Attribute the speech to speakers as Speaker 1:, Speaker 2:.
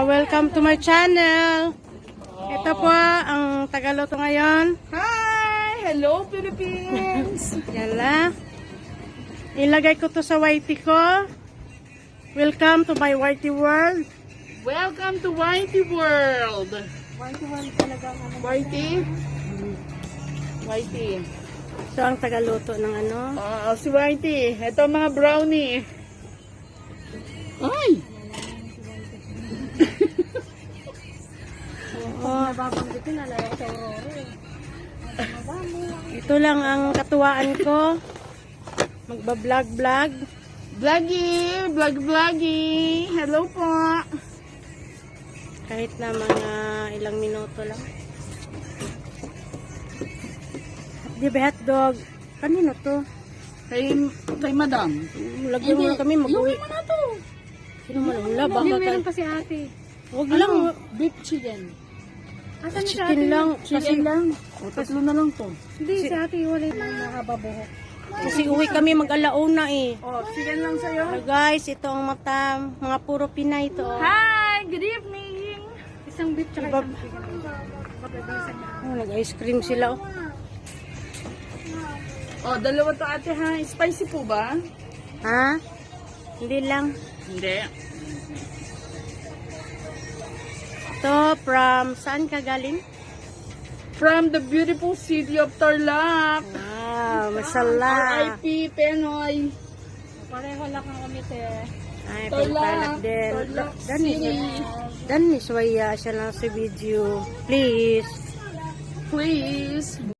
Speaker 1: Welcome to my channel. Ito po ang tagaluto ngayon.
Speaker 2: Hi! Hello, Philippines!
Speaker 1: Yan lang. Ilagay ko to sa whitey ko. Welcome to my whitey world.
Speaker 2: Welcome to Whitey World!
Speaker 1: Whitey world talaga.
Speaker 2: Whitey? Whitey.
Speaker 1: So ang tagaluto ng ano.
Speaker 2: Si Whitey. Ito mga brownie. Ay!
Speaker 1: Ito lang ang katuwaan ko. Magba-vlog-vlog.
Speaker 2: Vloggy! Hello po!
Speaker 1: Kahit na mga ilang minuto lang. Di ba hotdog? Kanino to?
Speaker 2: Kay madam.
Speaker 1: Lagyan mo na kami mag-uwi.
Speaker 2: Iuwi mo na to.
Speaker 1: Sino mo lang wala? Baka
Speaker 3: Meron pa si ate.
Speaker 1: Huwag lang.
Speaker 2: Beef chicken.
Speaker 3: Asan na si ate?
Speaker 1: Chicken lang.
Speaker 2: Chicken lang. O, tatlo na lang to.
Speaker 3: Hindi, si ate wala na mahaba buhok.
Speaker 1: Kasi uwi kami mag-alauna eh.
Speaker 2: O, chicken lang sa'yo.
Speaker 1: So guys, ito ang mata. Mga puro Pinay to. Oh.
Speaker 2: Hi! Good evening!
Speaker 3: Isang beef tsaka
Speaker 1: Iba-
Speaker 3: isang chicken.
Speaker 1: Oh, nag-ice cream sila. Oh.
Speaker 2: O, dalawa to ate ha. Spicy po ba?
Speaker 1: Ha? Hindi lang.
Speaker 2: Hindi.
Speaker 1: Ito from saan ka galing?
Speaker 2: From the beautiful city of Tarlac.
Speaker 1: Wow, masala.
Speaker 2: RIP Penoy.
Speaker 3: Pareho lang ang kami te.
Speaker 1: Ay,
Speaker 2: Tarlac.
Speaker 1: pagtalak din.
Speaker 2: Tarlac
Speaker 1: Danis,
Speaker 2: City.
Speaker 1: danis, waya siya lang sa video. Please.
Speaker 2: Please.